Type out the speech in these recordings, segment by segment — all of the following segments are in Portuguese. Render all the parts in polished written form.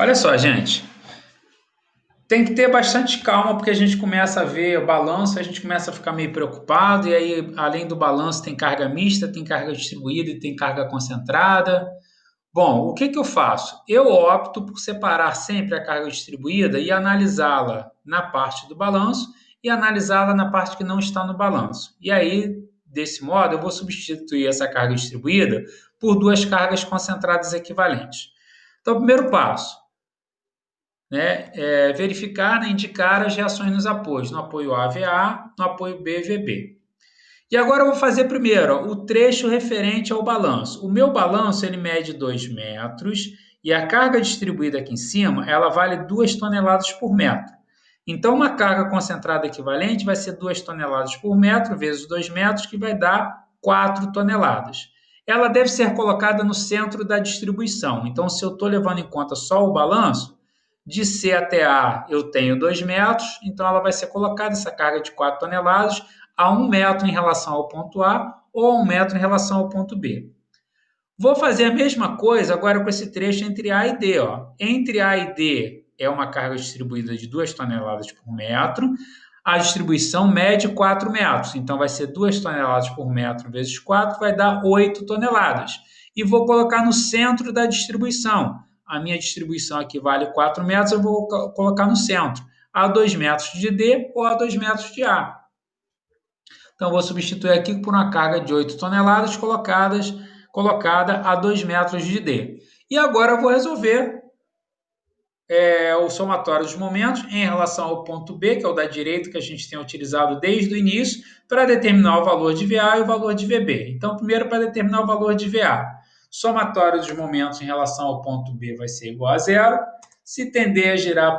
Olha só, gente, tem que ter bastante calma porque a gente começa a ver o balanço, a gente começa a ficar meio preocupado, e aí, além do balanço, tem carga mista, tem carga distribuída e tem carga concentrada. Bom, o que que eu faço? Eu opto por separar sempre a carga distribuída e analisá-la na parte do balanço e analisá-la na parte que não está no balanço. E aí, desse modo, eu vou substituir essa carga distribuída por duas cargas concentradas equivalentes. Então, o primeiro passo, né, é verificar, né, indicar as reações nos apoios, no apoio A, VA, no apoio B, VB. E agora eu vou fazer primeiro ó, o trecho referente ao balanço. O meu balanço ele mede 2 metros e a carga distribuída aqui em cima ela vale 2 toneladas por metro. Então, uma carga concentrada equivalente vai ser 2 toneladas por metro vezes 2 metros, que vai dar 4 toneladas. Ela deve ser colocada no centro da distribuição. Então, se eu estou levando em conta só o balanço, de C até A eu tenho 2 metros, então ela vai ser colocada, essa carga de 4 toneladas, a 1 metro em relação ao ponto A ou a 1 metro em relação ao ponto B. Vou fazer a mesma coisa agora com esse trecho entre A e D. Ó. Entre A e D é uma carga distribuída de 2 toneladas por metro. A distribuição mede 4 metros. Então, vai ser 2 toneladas por metro vezes 4, vai dar 8 toneladas. E vou colocar no centro da distribuição. A minha distribuição aqui vale 4 metros, eu vou colocar no centro. A 2 metros de D ou a 2 metros de A. Então, vou substituir aqui por uma carga de 8 toneladas colocada a 2 metros de D. E agora eu vou resolver o somatório dos momentos em relação ao ponto B, que é o da direita, que a gente tem utilizado desde o início, para determinar o valor de VA e o valor de VB. Então, primeiro, para determinar o valor de VA, somatório dos momentos em relação ao ponto B vai ser igual a zero. Se tender a girar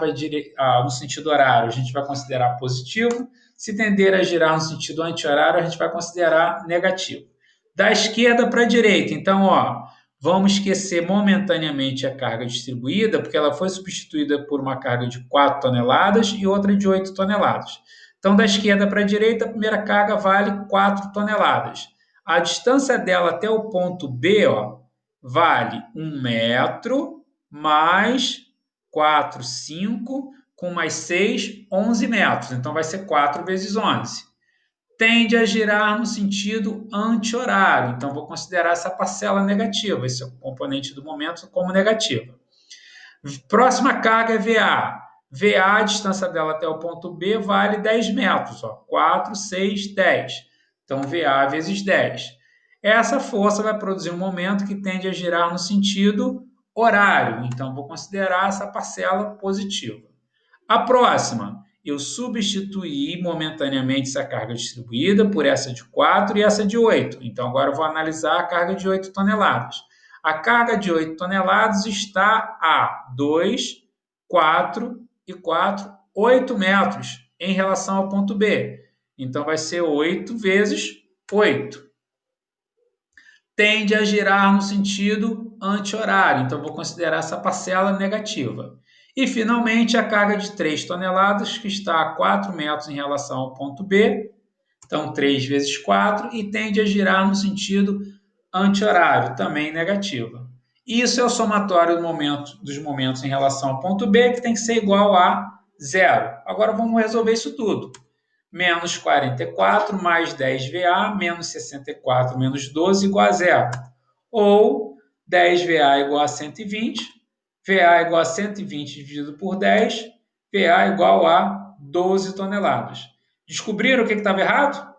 no sentido horário, a gente vai considerar positivo. Se tender a girar no sentido anti-horário, a gente vai considerar negativo. Da esquerda para a direita, então, ó, vamos esquecer momentaneamente a carga distribuída, porque ela foi substituída por uma carga de 4 toneladas e outra de 8 toneladas. Então, da esquerda para a direita, a primeira carga vale 4 toneladas. A distância dela até o ponto B ó, vale 1 metro mais 4, 5, com mais 6, 11 metros. Então, vai ser 4 vezes 11. Tende a girar no sentido anti-horário. Então, vou considerar essa parcela negativa, esse é o componente do momento como negativa. Próxima carga é VA. VA, a distância dela até o ponto B, vale 10 metros. Ó. 4, 6, 10. Então, VA vezes 10. Essa força vai produzir um momento que tende a girar no sentido horário. Então, vou considerar essa parcela positiva. A próxima, eu substituí momentaneamente essa carga distribuída por essa de 4 e essa de 8. Então, agora eu vou analisar a carga de 8 toneladas. A carga de 8 toneladas está a 2, 4 e 4, 8 metros em relação ao ponto B. Então, vai ser 8 vezes 8. Tende a girar no sentido anti-horário. Então, vou considerar essa parcela negativa. E, finalmente, a carga de 3 toneladas, que está a 4 metros em relação ao ponto B. Então, 3 vezes 4, e tende a girar no sentido anti-horário, também negativa. Isso é o somatório dos momentos em relação ao ponto B, que tem que ser igual a zero. Agora, vamos resolver isso tudo. Menos 44 mais 10 VA, menos 64 menos 12 igual a zero. Ou 10 VA igual a 120, VA igual a 120 dividido por 10, VA igual a 12 toneladas. Descobriram o que estava errado?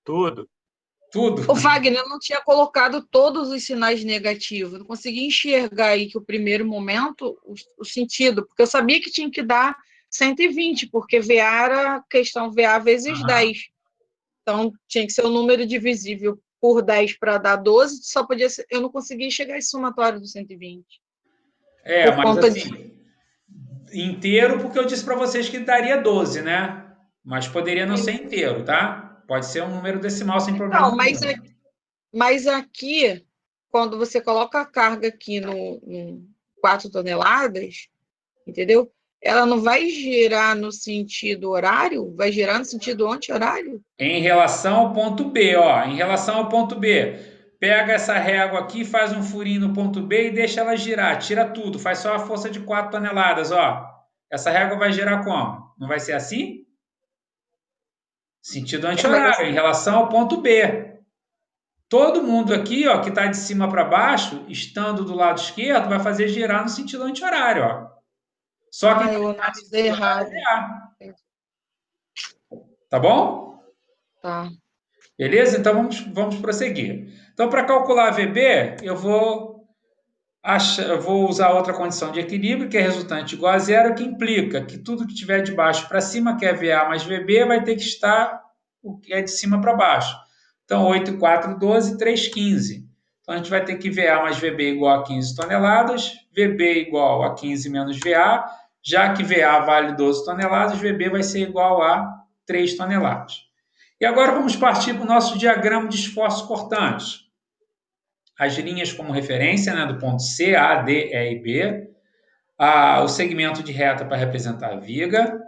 Tudo. Tudo. O Wagner, eu não tinha colocado todos os sinais negativos. Não consegui enxergar aí que o primeiro momento, o sentido, porque eu sabia que tinha que dar 120, porque VA era questão VA vezes 10. Então, tinha que ser o número divisível por 10 para dar 12, só podia ser, eu não conseguia enxergar esse somatório do 120. Por Mas conta assim, inteiro, porque eu disse para vocês que daria 12, né? Mas poderia não ser inteiro, tá? Pode ser um número decimal sem problema Então, nenhum. mas aqui, quando você coloca a carga aqui no 4 toneladas, entendeu? Ela não vai girar no sentido horário, vai girar no sentido anti-horário? Em relação ao ponto B, ó, em relação ao ponto B, pega essa régua aqui, faz um furinho no ponto B e deixa ela girar. Tira tudo, faz só a força de 4 toneladas. Ó. Essa régua vai girar como? Não vai ser assim? Sentido anti-horário, em relação ao ponto B. Todo mundo aqui, ó, que está de cima para baixo, estando do lado esquerdo, vai fazer girar no sentido anti-horário. Ó. Só que eu analisei errado. Tá bom? Tá. Beleza? Então vamos prosseguir. Então, para calcular VB, eu vou usar outra condição de equilíbrio, que é resultante igual a zero, que implica que tudo que tiver de baixo para cima, que é VA mais VB, vai ter que estar o que é de cima para baixo. Então, 8 e 4, 12, 3, 15. Então, a gente vai ter que VA mais VB igual a 15 toneladas, VB igual a 15 menos VA, já que VA vale 12 toneladas, VB vai ser igual a 3 toneladas. E agora vamos partir para o nosso diagrama de esforços cortantes. As linhas como referência, né, do ponto C, A, D, E e B, o segmento de reta para representar a viga,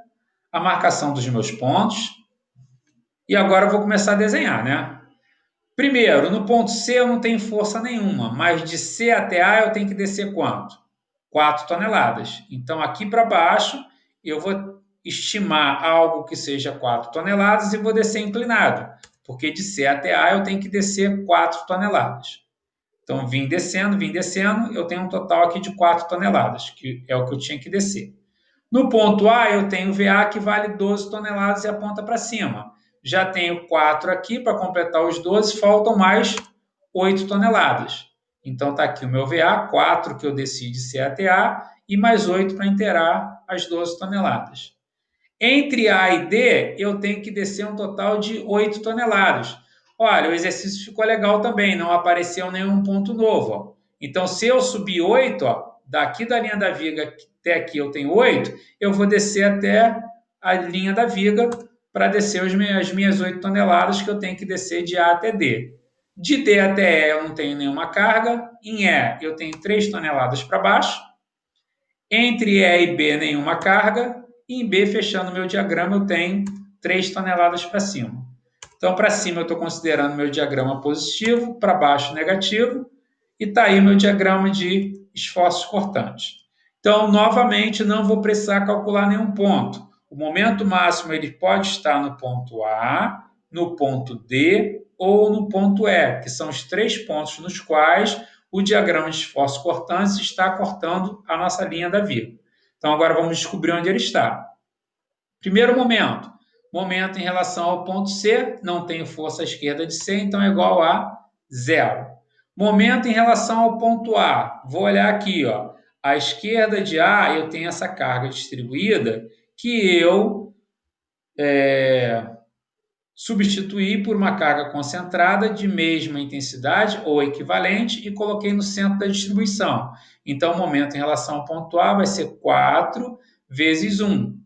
a marcação dos meus pontos. E agora eu vou começar a desenhar, né? Primeiro, no ponto C eu não tenho força nenhuma, mas de C até A eu tenho que descer quanto? 4 toneladas. Então, aqui para baixo, eu vou estimar algo que seja 4 toneladas e vou descer inclinado, porque de C até A eu tenho que descer 4 toneladas. Então, vim descendo, eu tenho um total aqui de 4 toneladas, que é o que eu tinha que descer. No ponto A, eu tenho VA que vale 12 toneladas e aponta para cima. Já tenho 4 aqui para completar os 12, faltam mais 8 toneladas. Então, está aqui o meu VA, 4 que eu desci de C até A e mais 8 para inteirar as 12 toneladas. Entre A e D, eu tenho que descer um total de 8 toneladas. Olha, o exercício ficou legal também, não apareceu nenhum ponto novo. Ó. Então, se eu subir 8, ó, daqui da linha da viga até aqui eu tenho 8, eu vou descer até a linha da viga para descer as minhas 8 toneladas que eu tenho que descer de A até D. De D até E eu não tenho nenhuma carga, em E eu tenho 3 toneladas para baixo, entre E e B nenhuma carga, e em B, fechando meu diagrama, eu tenho 3 toneladas para cima. Então, para cima eu estou considerando meu diagrama positivo, para baixo negativo, e está aí meu diagrama de esforços cortantes. Então, novamente, não vou precisar calcular nenhum ponto. O momento máximo ele pode estar no ponto A, no ponto D ou no ponto E, que são os 3 pontos nos quais o diagrama de esforços cortantes está cortando a nossa linha da viga. Então, agora vamos descobrir onde ele está. Primeiro momento em relação ao ponto C, não tenho força à esquerda de C, então é igual a zero. Momento em relação ao ponto A, vou olhar aqui, ó, à esquerda de A eu tenho essa carga distribuída que eu substituí por uma carga concentrada de mesma intensidade ou equivalente e coloquei no centro da distribuição. Então, o momento em relação ao ponto A vai ser 4 vezes 1.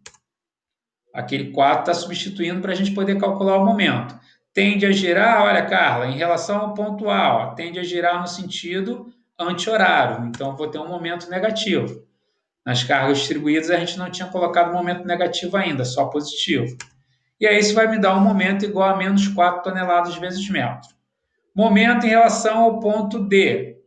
Aquele 4 está substituindo para a gente poder calcular o momento. Tende a girar, olha, Carla, em relação ao ponto A, ó, tende a girar no sentido anti-horário. Então, vou ter um momento negativo. Nas cargas distribuídas, a gente não tinha colocado momento negativo ainda, só positivo. E aí isso vai me dar um momento igual a menos 4 toneladas vezes metro. Momento em relação ao ponto D.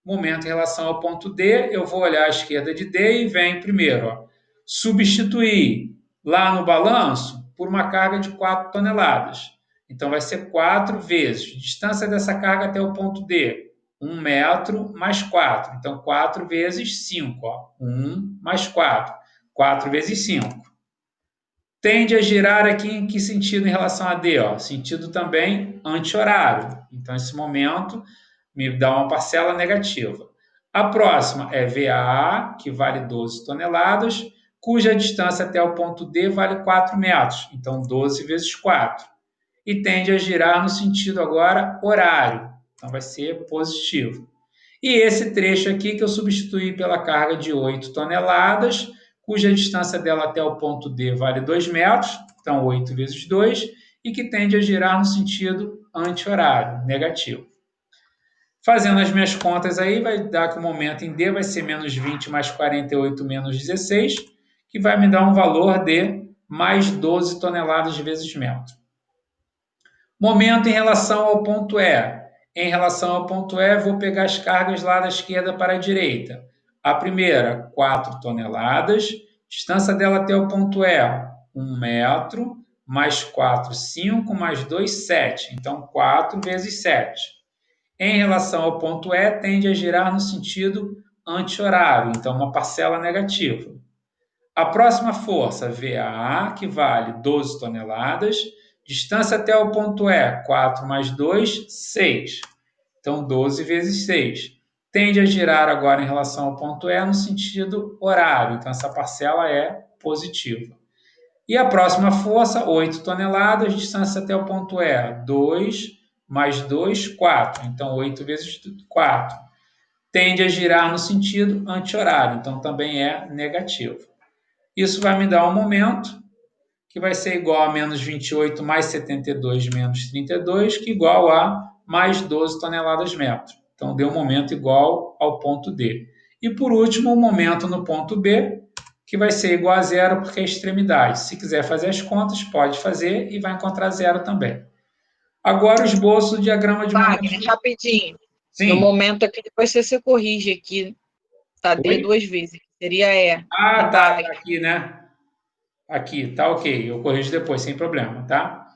Momento em relação ao ponto D, eu vou olhar à esquerda de D e vem primeiro, ó, substituir lá no balanço por uma carga de 4 toneladas. Então, vai ser 4 vezes. Distância dessa carga até o ponto D, 1 metro mais 4. Então, 4 vezes 5. Ó. 1 mais 4. 4 vezes 5. Tende a girar aqui em que sentido em relação a D? Ó? Sentido também anti-horário. Então, esse momento me dá uma parcela negativa. A próxima é VA, que vale 12 toneladas, cuja distância até o ponto D vale 4 metros. Então, 12 vezes 4. E tende a girar no sentido agora horário. Então, vai ser positivo. E esse trecho aqui que eu substituí pela carga de 8 toneladas, cuja distância dela até o ponto D vale 2 metros, então 8 vezes 2, e que tende a girar no sentido anti-horário, negativo. Fazendo as minhas contas aí, vai dar que o momento em D vai ser menos 20 mais 48 menos 16, que vai me dar um valor de mais 12 toneladas vezes metro. Momento em relação ao ponto E. Em relação ao ponto E, vou pegar as cargas lá da esquerda para a direita. A primeira, 4 toneladas. Distância dela até o ponto E, 1 metro, mais 4, 5, mais 2, 7. Então, 4 vezes 7. Em relação ao ponto E, tende a girar no sentido anti-horário, então uma parcela negativa. A próxima força, VA, que vale 12 toneladas. Distância até o ponto E, 4 mais 2, 6. Então, 12 vezes 6. Tende a girar agora em relação ao ponto E no sentido horário. Então, essa parcela é positiva. E a próxima força, 8 toneladas, distância até o ponto E, 2 mais 2, 4. Então, 8 vezes 4. Tende a girar no sentido anti-horário. Então, também é negativo. Isso vai me dar um momento que vai ser igual a menos 28 mais 72 menos 32, que é igual a mais 12 toneladas metro. Então, deu um momento igual ao ponto D. E, por último, o momento no ponto B, que vai ser igual a zero, porque é extremidade. Se quiser fazer as contas, pode fazer e vai encontrar zero também. Agora, o esboço do diagrama de momento. Wagner, rapidinho. No Sim. momento aqui, depois você corrige aqui, tá? D Oi? duas vezes. Seria E. Ah, E tá, tá. tá aqui, né? Aqui, tá ok. Eu corrijo depois, sem problema, tá?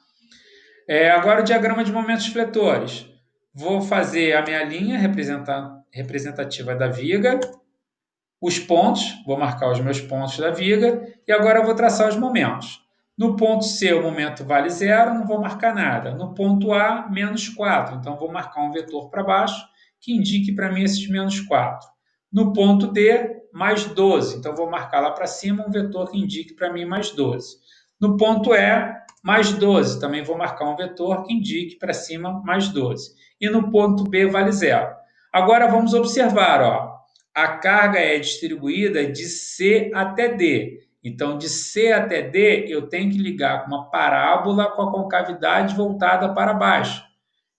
Agora o diagrama de momentos fletores. Vou fazer a minha linha representativa da viga, os pontos, vou marcar os meus pontos da viga, e agora eu vou traçar os momentos. No ponto C, o momento vale zero, não vou marcar nada. No ponto A, menos 4, então vou marcar um vetor para baixo que indique para mim esses menos 4. No ponto D, mais 12, então vou marcar lá para cima um vetor que indique para mim mais 12. No ponto E, mais 12, também vou marcar um vetor que indique para cima mais 12. E no ponto B, vale zero. Agora vamos observar, ó, a carga é distribuída de C até D. Então, de C até D, eu tenho que ligar com uma parábola com a concavidade voltada para baixo.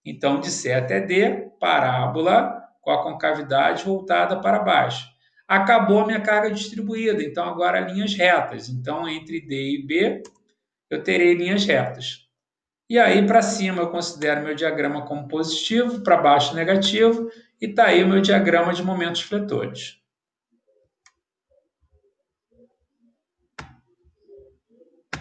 Então, de C até D, parábola com a concavidade voltada para baixo. Acabou a minha carga distribuída, então agora linhas retas. Então, entre D e B, eu terei linhas retas. E aí, para cima, eu considero meu diagrama como positivo, para baixo, negativo, e está aí o meu diagrama de momentos fletores.